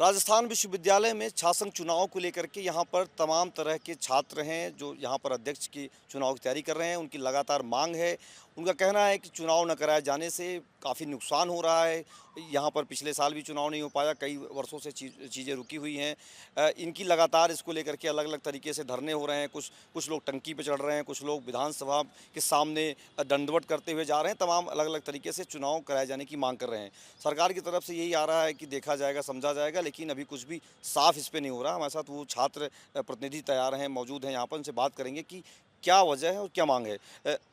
राजस्थान विश्वविद्यालय में छात्रसंघ चुनाव को लेकर के यहाँ पर तमाम तरह के छात्र हैं जो यहाँ पर अध्यक्ष की चुनाव की तैयारी कर रहे हैं। उनकी लगातार मांग है। उनका कहना है कि चुनाव न कराए जाने से काफ़ी नुकसान हो रहा है। यहाँ पर पिछले साल भी चुनाव नहीं हो पाया, कई वर्षों से चीज़ें रुकी हुई हैं। इनकी लगातार इसको लेकर के अलग-अलग तरीके से धरने हो रहे हैं। कुछ कुछ लोग टंकी पे चढ़ रहे हैं, कुछ लोग विधानसभा के सामने दंडवत करते हुए जा रहे हैं। तमाम अलग-अलग तरीके से चुनाव कराए जाने की मांग कर रहे हैं। सरकार की तरफ से यही आ रहा है कि देखा जाएगा, समझा जाएगा, लेकिन अभी कुछ भी साफ इस पे नहीं हो रहा। हमारे साथ वो छात्र प्रतिनिधि तैयार हैं, मौजूद हैं यहाँ पर। उनसे बात करेंगे कि क्या वजह है और क्या मांग है।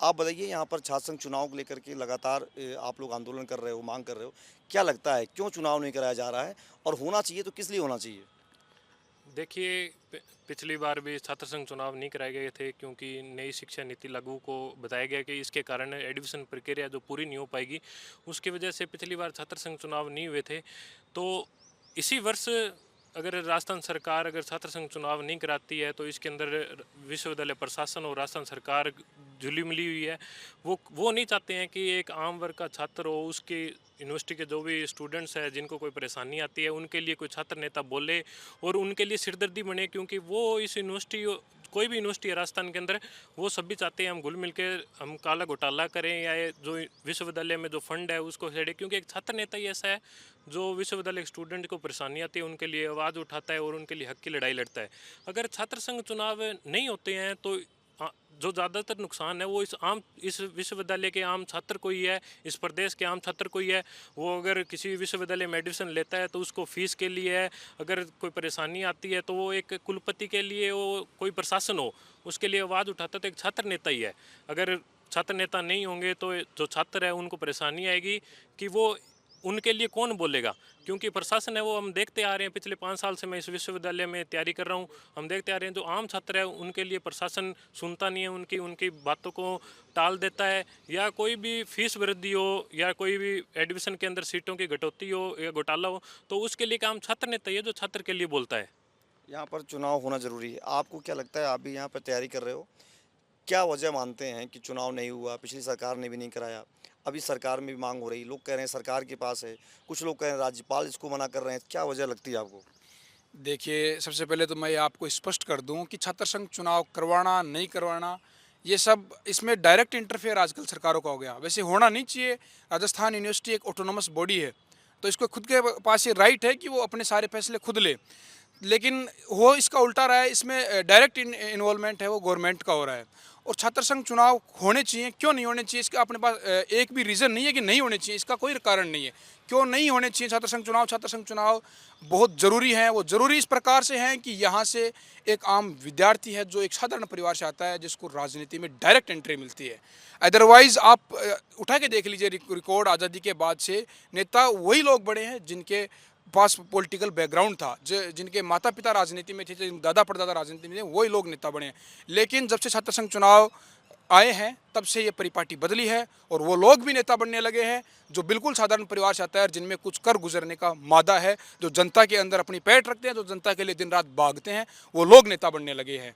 आप बताइए, यहाँ पर छात्र संघ चुनाव को लेकर के लगातार आप लोग आंदोलन कर रहे हो, मांग कर रहे हो। क्या लगता है क्यों चुनाव नहीं कराया जा रहा है, और होना चाहिए तो किस लिए होना चाहिए? देखिए, पिछली बार भी छात्र संघ चुनाव नहीं कराए गए थे क्योंकि नई शिक्षा नीति लागू को बताया गया कि इसके कारण एडमिशन प्रक्रिया जो पूरी नहीं हो पाएगी, उसकी वजह से पिछली बार छात्र संघ चुनाव नहीं हुए थे। तो इसी वर्ष अगर राजस्थान सरकार अगर छात्र संघ चुनाव नहीं कराती है तो इसके अंदर विश्वविद्यालय प्रशासन और राजस्थान सरकार जुली मिली हुई है। वो नहीं चाहते हैं कि एक आम वर्ग का छात्र हो, उसके यूनिवर्सिटी के जो भी स्टूडेंट्स हैं जिनको कोई परेशानी आती है उनके लिए कोई छात्र नेता बोले और उनके लिए सिरदर्दी बने, क्योंकि वो इस यूनिवर्सिटी, कोई भी यूनिवर्सिटी है राजस्थान के अंदर, वो सभी चाहते हैं हम घुल मिल के हम काला घोटाला करें या ये जो विश्वविद्यालय में जो फंड है उसको छेड़े, क्योंकि एक छात्र नेता ही ऐसा है जो विश्वविद्यालय के स्टूडेंट को परेशानी आती है उनके लिए आवाज़ उठाता है और उनके लिए हक की लड़ाई लड़ता है। अगर छात्र संघ चुनाव नहीं होते हैं तो जो ज़्यादातर नुकसान है वो इस विश्वविद्यालय के आम छात्र को ही है, इस प्रदेश के आम छात्र को ही है। वो अगर किसी विश्वविद्यालय में एडमिशन लेता है तो उसको फीस के लिए है, अगर कोई परेशानी आती है तो वो एक कुलपति के लिए, वो कोई प्रशासन हो उसके लिए आवाज़ उठाता है तो एक छात्र नेता ही है। अगर छात्र नेता नहीं होंगे तो जो छात्र है उनको परेशानी आएगी कि वो उनके लिए कौन बोलेगा, क्योंकि प्रशासन है वो हम देखते आ रहे हैं। पिछले 5 साल से मैं इस विश्वविद्यालय में तैयारी कर रहा हूँ, हम देखते आ रहे हैं जो आम छात्र है उनके लिए प्रशासन सुनता नहीं है, उनकी बातों को टाल देता है। या कोई भी फीस वृद्धि हो या कोई भी एडमिशन के अंदर सीटों की कटौती हो या घोटाला हो तो उसके लिए काम छात्र नेता ही है जो छात्र के लिए बोलता है। यहाँ पर चुनाव होना ज़रूरी है। आपको क्या लगता है, आप भी यहाँ पर तैयारी कर रहे हो, क्या वजह मानते हैं कि चुनाव नहीं हुआ? पिछली सरकार ने भी नहीं कराया, अभी सरकार में भी मांग हो रही, लोग कह रहे हैं सरकार के पास है, कुछ लोग कह रहे हैं राज्यपाल इसको मना कर रहे हैं। क्या वजह लगती है आपको? देखिए, सबसे पहले तो मैं ये आपको स्पष्ट कर दूं कि छात्र संघ चुनाव करवाना, नहीं करवाना, ये सब इसमें डायरेक्ट इंटरफेयर आजकल सरकारों का हो गया। वैसे होना नहीं चाहिए। राजस्थान यूनिवर्सिटी एक ऑटोनोमस बॉडी है, तो इसको खुद के पास ये राइट है कि वो अपने सारे फैसले खुद ले। लेकिन हो इसका उल्टा रहा है, इसमें डायरेक्ट इन्वॉल्वमेंट है वो गवर्नमेंट का हो रहा है। और छात्र संघ चुनाव होने चाहिए, क्यों नहीं होने चाहिए, इसका अपने पास एक भी रीज़न नहीं है कि नहीं होने चाहिए। इसका कोई कारण नहीं है क्यों नहीं होने चाहिए छात्र संघ चुनाव। छात्र संघ चुनाव बहुत ज़रूरी हैं। वो ज़रूरी इस प्रकार से हैं कि यहाँ से एक आम विद्यार्थी है जो एक साधारण परिवार से आता है, जिसको राजनीति में डायरेक्ट एंट्री मिलती है। अदरवाइज़ आप उठा के देख लीजिए रिकॉर्ड, आज़ादी के बाद से नेता वही लोग बने हैं जिनके पास पॉलिटिकल बैकग्राउंड था, जिनके माता पिता राजनीति में थे, जिनके दादा परदादा राजनीति में थे, वही लोग नेता बने हैं। लेकिन जब से छात्र संघ चुनाव आए हैं तब से ये परिपाटी बदली है और वो लोग भी नेता बनने लगे हैं जो बिल्कुल साधारण परिवार से आता है, जिनमें कुछ कर गुजरने का मादा है, जो जनता के अंदर अपनी पैठ रखते हैं, जो जनता के लिए दिन रात भागते हैं, वो लोग नेता बनने लगे हैं।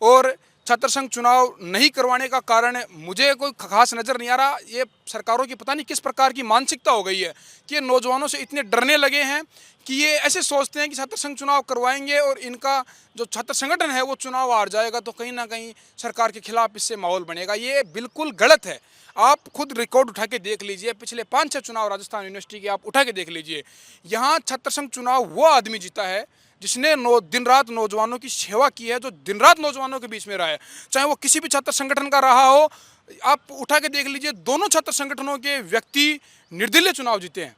और छात्र संघ चुनाव नहीं करवाने का कारण मुझे कोई खास नज़र नहीं आ रहा। ये सरकारों की पता नहीं किस प्रकार की मानसिकता हो गई है कि ये नौजवानों से इतने डरने लगे हैं कि ये ऐसे सोचते हैं कि छात्र संघ चुनाव करवाएंगे और इनका जो छात्र संगठन है वो चुनाव हार जाएगा तो कहीं ना कहीं सरकार के खिलाफ इससे माहौल बनेगा। ये बिल्कुल गलत है। आप खुद रिकॉर्ड उठा के देख लीजिए, पिछले 5-6 चुनाव राजस्थान यूनिवर्सिटी के आप उठा के देख लीजिए। यहाँ छात्र संघ चुनाव वो आदमी जीता है जिसने दिन रात नौजवानों की सेवा की है, जो दिन रात नौजवानों के बीच में रहा है, चाहे वो किसी भी छात्र संगठन का रहा हो। आप उठा के देख लीजिए, दोनों छात्र संगठनों के व्यक्ति निर्दलीय चुनाव जीते हैं।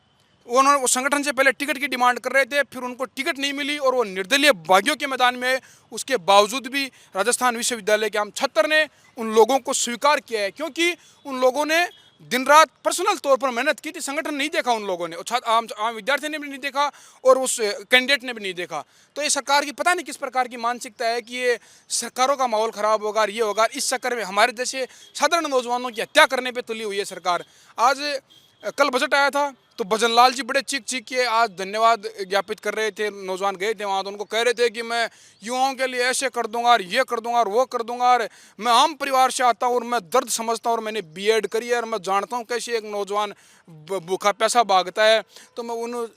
उन्होंने वो संगठन से पहले टिकट की डिमांड कर रहे थे, फिर उनको टिकट नहीं मिली और वो निर्दलीय बागियों के मैदान में, उसके बावजूद भी राजस्थान विश्वविद्यालय के आम छात्र ने उन लोगों को स्वीकार किया है, क्योंकि उन लोगों ने दिन रात पर्सनल तौर पर मेहनत की थी। संगठन नहीं देखा उन लोगों ने, और आम विद्यार्थी ने भी नहीं देखा और उस कैंडिडेट ने भी नहीं देखा। तो ये सरकार की पता नहीं किस प्रकार की मानसिकता है कि ये सरकारों का माहौल ख़राब होगा, ये होगा। इस चक्कर में हमारे जैसे साधारण नौजवानों की हत्या करने पे तुली हुई है सरकार। आज कल बजट आया था तो भजन लाल जी बड़े चीख चीख के आज धन्यवाद ज्ञापित कर रहे थे। नौजवान गए थे वहाँ तो उनको कह रहे थे कि मैं युवाओं के लिए ऐसे कर दूंगा और ये कर दूंगा और वो कर दूंगा, और मैं आम परिवार से आता हूँ और मैं दर्द समझता हूँ और मैंने बीएड करी है और मैं जानता हूँ कैसे एक नौजवान भूखा पैसा भागता है। तो मैं उन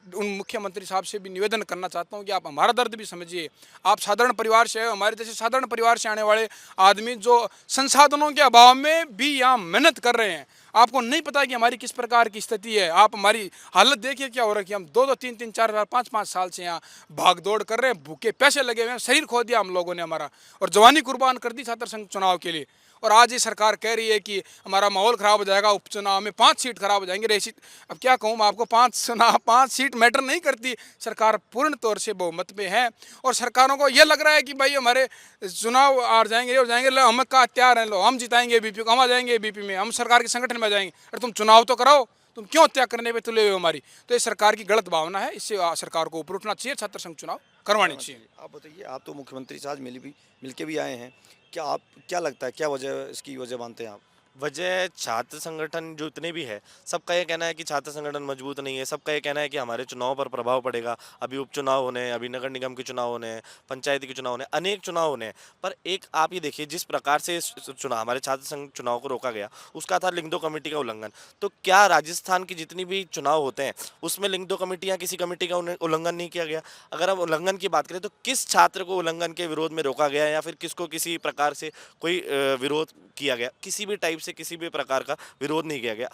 उन मुख्यमंत्री साहब से भी निवेदन करना चाहता हूँ कि आप हमारा दर्द भी समझिए। आप साधारण परिवार से हैं, हमारे जैसे साधारण परिवार से आने वाले आदमी जो संसाधनों के अभाव में भी यहाँ मेहनत कर रहे हैं, आपको नहीं पता कि हमारी किस प्रकार की स्थिति है। आप हमारी हालत देखिए क्या हो रखी है। हम 2-2, 3-3, 4-4, 5-5 साल से यहाँ भाग दौड़ कर रहे हैं, भूखे पैसे लगे हुए हैं, शरीर खो दिया हम लोगों ने हमारा, और जवानी कुर्बान कर दी छात्र संघ चुनाव के लिए। और आज ये सरकार कह रही है कि हमारा माहौल ख़राब हो जाएगा, उपचुनाव में 5 सीट खराब हो जाएंगे, रेसी। अब क्या कहूँ मैं आपको, 5 सीट मैटर नहीं करती। सरकार पूर्ण तौर से बहुमत में है और सरकारों को ये लग रहा है कि भाई हमारे चुनाव आ जाएंगे और जाएंगे, लो हम का तैयार हैं, लो हम जिताएंगे बीपी को, हम आ जाएंगे बीपी में, हम सरकार के संगठन में आ जाएंगे। अरे तुम चुनाव तो कराओ, तुम क्यों हत्या करने पे तुले हुए हमारी। तो ये सरकार की गलत भावना है, इससे सरकार को ऊपर उठना चाहिए, छात्र संघ चुनाव करवानी चाहिए। आप बताइए, आप तो मुख्यमंत्री से आज मिल के भी आए हैं, क्या लगता है, क्या वजह, इसकी वजह मानते हैं आप? वजह छात्र संगठन जो इतने भी है, सबका ये कहना है कि छात्र संगठन मजबूत नहीं है। सबका ये कहना है कि हमारे चुनाव पर प्रभाव पड़ेगा। अभी उपचुनाव होने हैं, अभी नगर निगम के चुनाव होने हैं, पंचायती के चुनाव होने हैं, अनेक चुनाव होने हैं। पर एक आप ये देखिए, जिस प्रकार से इस चुनाव, हमारे छात्र संघ चुनाव को रोका गया, उसका था लिंग दो कमेटी का उल्लंघन। तो क्या राजस्थान की जितनी भी चुनाव होते हैं उसमें लिंग दो कमेटियाँ, किसी कमेटी का उल्लंघन नहीं किया गया? अगर हम उल्लंघन की बात करें तो किस छात्र को उल्लंघन के विरोध में रोका गया, या फिर किसको किसी प्रकार से कोई विरोध किया गया? किसी भी टाइप से किसी भी प्रकार का विरोध नहीं किया गया।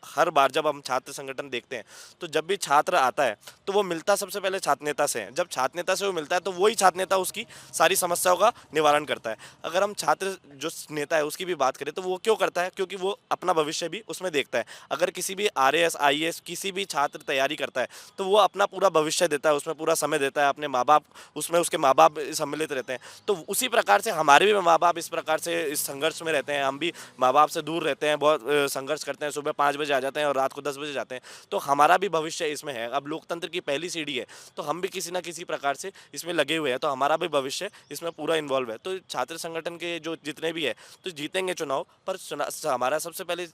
हर बार जब हम छात्र संगठन देखते हैं तो जब भी छात्र आता है तो वो मिलता सबसे पहले छात्र नेता से है। जब छात्र नेता से वो मिलता है तो वही छात्र नेता उसकी सारी समस्याओं का निवारण करता है। अगर हम छात्र जो नेता है उसकी भी बात करें तो वो क्यों करता है? क्योंकि वो अपना भविष्य भी उसमें देखता है। अगर किसी भी RAS IAS किसी भी छात्र तैयारी करता है तो वो अपना पूरा भविष्य देता है, उसमें पूरा समय देता है, अपने माँ बाप, उसमें उसके माँ बाप सम्मिलित रहते हैं। तो उसी प्रकार से हमारे भी माँ बाप इस प्रकार से इस संघर्ष में रहते हैं। हम भी माँ बाप से दूर रहते हैं, बहुत संघर्ष करते हैं, सुबह 5 बजे आ जाते हैं और रात को 10 बजे जाते हैं। तो हमारा भी भविष्य इसमें है। अब लोकतंत्र की पहली सीढ़ी है तो हम भी किसी ना किसी प्रकार से इसमें लगे हुए हैं, तो हमारा भी भविष्य इसमें पूरा इन्वॉल्व है। तो छात्र संगठन के जो जितने भी है तो जीतेंगे चुनाव, पर हमारा सबसे पहले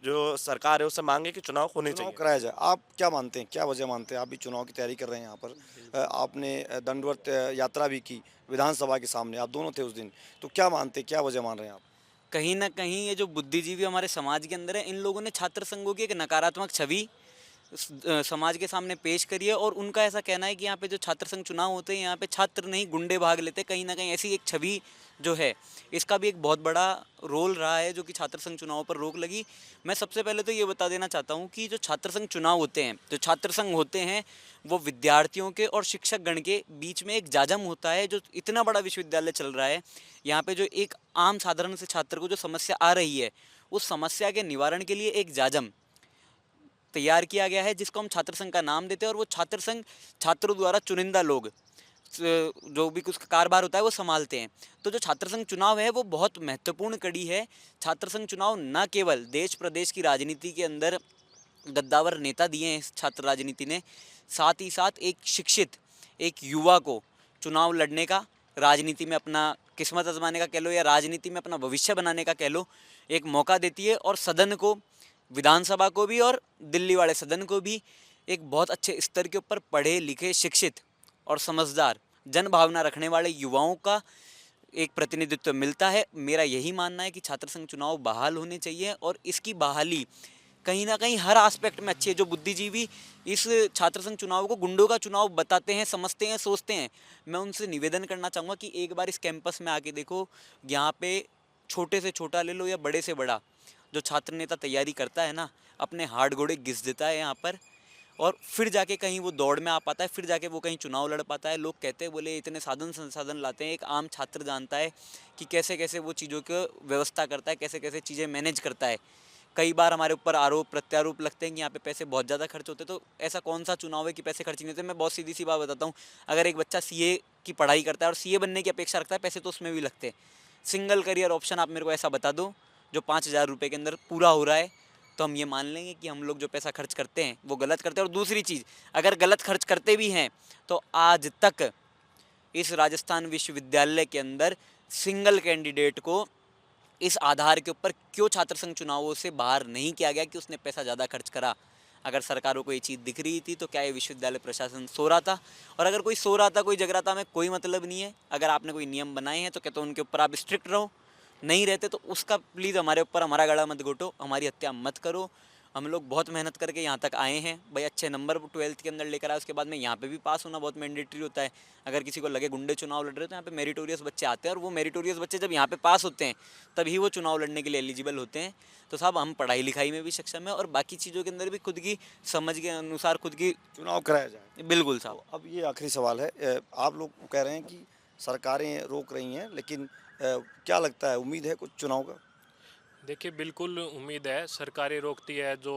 जो सरकार है उससे मांगे कि चुनाव होने चुनाव चाहिए। कराया जाए। आप क्या मानते हैं, क्या वजह मानते हैं? आप भी चुनाव की तैयारी कर रहे हैं यहाँ पर। आपने दंडवत यात्रा भी की विधानसभा के सामने, आप दोनों थे उस दिन। तो क्या मानते हैं, क्या वजह मान रहे हैं आप? कहीं न कहीं ये जो बुद्धिजीवी हमारे समाज के अंदर है, इन लोगों ने छात्र संघों की एक नकारात्मक छवि समाज के सामने पेश करी है। और उनका ऐसा कहना है कि यहाँ पे जो छात्र संघ चुनाव होते हैं, यहाँ पे छात्र नहीं गुंडे भाग लेते। कहीं ना कहीं ऐसी एक छवि जो है, इसका भी एक बहुत बड़ा रोल रहा है जो कि छात्र संघ चुनाव पर रोक लगी। मैं सबसे पहले तो ये बता देना चाहता हूँ कि जो छात्र संघ चुनाव होते हैं, जो छात्र संघ होते हैं, वो विद्यार्थियों के और शिक्षक गण के बीच में एक जाजम होता है। जो इतना बड़ा विश्वविद्यालय चल रहा है, यहाँ पे जो एक आम साधारण से छात्र को जो समस्या आ रही है, उस समस्या के निवारण के लिए एक जाजम तैयार किया गया है, जिसको हम छात्र संघ का नाम देते हैं। और वो छात्र संघ छात्रों द्वारा चुनिंदा लोग जो भी कुछ कारभार होता है वो संभालते हैं। तो जो छात्र संघ चुनाव है वो बहुत महत्वपूर्ण कड़ी है। छात्र संघ चुनाव न केवल देश प्रदेश की राजनीति के अंदर गद्दावर नेता दिए हैं इस छात्र राजनीति ने, साथ ही साथ एक शिक्षित एक युवा को चुनाव लड़ने का, राजनीति में अपना किस्मत आजमाने का कह लो, या राजनीति में अपना भविष्य बनाने का कह लो, एक मौका देती है। और सदन को, विधानसभा को भी और दिल्ली वाले सदन को भी एक बहुत अच्छे स्तर के ऊपर पढ़े लिखे, शिक्षित और समझदार, जन भावना रखने वाले युवाओं का एक प्रतिनिधित्व मिलता है। मेरा यही मानना है कि छात्र संघ चुनाव बहाल होने चाहिए और इसकी बहाली कहीं ना कहीं हर एस्पेक्ट में अच्छी है। जो बुद्धिजीवी इस छात्र संघ चुनाव को गुंडों का चुनाव बताते हैं, समझते हैं, सोचते हैं, मैं उनसे निवेदन करना चाहूँगा कि एक बार इस कैंपस में आके देखो। यहाँ पे छोटे से छोटा ले लो या बड़े से बड़ा जो छात्र नेता तैयारी करता है ना, अपने हाथ घोड़े घिस देता है यहाँ पर, और फिर जाके कहीं वो दौड़ में आ पाता है, फिर जाके वो कहीं चुनाव लड़ पाता है। लोग कहते हैं, बोले इतने साधन संसाधन लाते हैं, एक आम छात्र जानता है कि कैसे कैसे वो चीज़ों की व्यवस्था करता है, कैसे कैसे चीज़ें मैनेज करता है। कई बार हमारे ऊपर आरोप प्रत्यारोप लगते हैं कि यहाँ पे पैसे बहुत ज़्यादा खर्च होते हैं। तो ऐसा कौन सा चुनाव है कि पैसे खर्च नहीं होते? मैं बहुत सीधी सी बात बताता हूँ, अगर एक बच्चा CA की पढ़ाई करता है और CA बनने की अपेक्षा रखता है, पैसे तो उसमें भी लगते हैं। सिंगल करियर ऑप्शन आप मेरे को ऐसा बता दो जो 5,000 रुपये के अंदर पूरा हो रहा है, तो हम ये मान लेंगे कि हम लोग जो पैसा खर्च करते हैं वो गलत करते हैं। और दूसरी चीज़, अगर गलत खर्च करते भी हैं तो आज तक इस राजस्थान विश्वविद्यालय के अंदर सिंगल कैंडिडेट को इस आधार के ऊपर क्यों छात्र संघ चुनावों से बाहर नहीं किया गया कि उसने पैसा ज़्यादा खर्च करा। अगर सरकारों को ये चीज़ दिख रही थी तो क्या ये विश्वविद्यालय प्रशासन सो रहा था? और अगर कोई सो रहा था, कोई जग रहा था, हमें कोई मतलब नहीं है। अगर आपने कोई नियम बनाए हैं तो क्या तो उनके ऊपर आप स्ट्रिक्ट रहो, नहीं रहते तो उसका प्लीज़ हमारे ऊपर हमारा गला मत घोटो, हमारी हत्या मत करो, हम लोग बहुत मेहनत करके यहाँ तक आए हैं भाई, अच्छे नंबर 12th के अंदर लेकर आए, उसके बाद में यहाँ पे भी पास होना बहुत मैंडेटरी होता है। अगर किसी को लगे गुंडे चुनाव लड़ रहे हो तो यहाँ पे मेरिटोरियस बच्चे आते हैं, और वो मेरिटोरियस बच्चे जब यहाँ पे पास होते हैं तभी वो चुनाव लड़ने के लिए एलिजिबल होते हैं। तो साहब हम पढ़ाई लिखाई में भी सक्षम है और बाकी चीज़ों के अंदर भी खुद की समझ के अनुसार खुद की, चुनाव कराया जाए। बिल्कुल साहब। अब ये आखिरी सवाल है, आप लोग कह रहे हैं कि सरकारें रोक रही हैं, लेकिन क्या लगता है, उम्मीद है कुछ चुनाव का? देखिए बिल्कुल उम्मीद है, सरकारें रोकती है, जो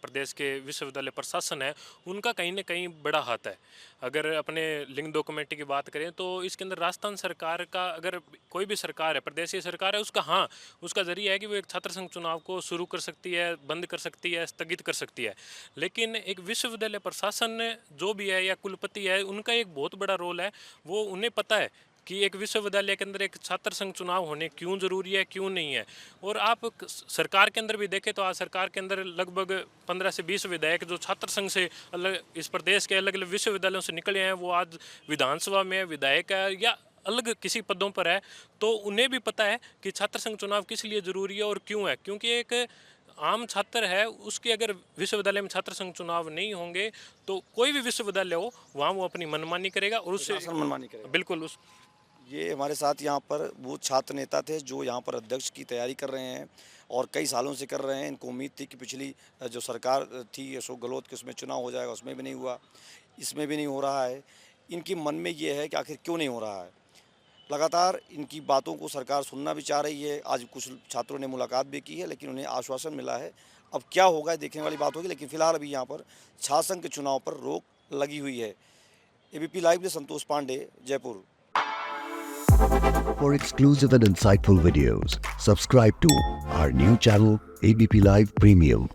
प्रदेश के विश्वविद्यालय प्रशासन है उनका कहीं ना कहीं बड़ा हाथ है। अगर अपने लिंग दो कमेटी की बात करें तो इसके अंदर राजस्थान सरकार का, अगर कोई भी सरकार है, प्रदेशीय सरकार है, उसका हाँ उसका जरिया है कि वो एक छात्र संघ चुनाव को शुरू कर सकती है, बंद कर सकती है, स्थगित कर सकती है। लेकिन एक विश्वविद्यालय प्रशासन जो भी है या कुलपति है, उनका एक बहुत बड़ा रोल है। वो उन्हें पता है कि एक विश्वविद्यालय के अंदर एक छात्र संघ चुनाव होने क्यों ज़रूरी है, क्यों नहीं है। और आप सरकार के अंदर भी देखें तो आज सरकार के अंदर लगभग 15 से 20 विधायक जो छात्र संघ से अलग, इस प्रदेश के अलग अलग विश्वविद्यालयों से निकले हैं, वो आज विधानसभा में विधायक है या अलग किसी पदों पर है। तो उन्हें भी पता है कि छात्र संघ चुनाव किस लिए ज़रूरी है और क्यों है। क्योंकि एक आम छात्र है, उसके अगर विश्वविद्यालय में छात्र संघ चुनाव नहीं होंगे तो कोई भी विश्वविद्यालय हो वहाँ वो अपनी मनमानी करेगा और उससे मनमानी करेगा। बिल्कुल उस ये हमारे साथ यहाँ पर वो छात्र नेता थे जो यहाँ पर अध्यक्ष की तैयारी कर रहे हैं और कई सालों से कर रहे हैं। इनको उम्मीद थी कि पिछली जो सरकार थी अशोक गहलोत की, उसमें चुनाव हो जाएगा, उसमें भी नहीं हुआ, इसमें भी नहीं हो रहा है। इनके मन में ये है कि आखिर क्यों नहीं हो रहा है। लगातार इनकी बातों को सरकार सुनना भी चाह रही है। आज कुछ छात्रों ने मुलाकात भी की है, लेकिन उन्हें आश्वासन मिला है। अब क्या होगा देखने वाली बात होगी, लेकिन फिलहाल अभी यहाँ पर छात्र संघ के चुनाव पर रोक लगी हुई है। एबीपी लाइव से Santosh Pandey, Jaipur. For exclusive and insightful videos, subscribe to our new channel ABP Live Premium.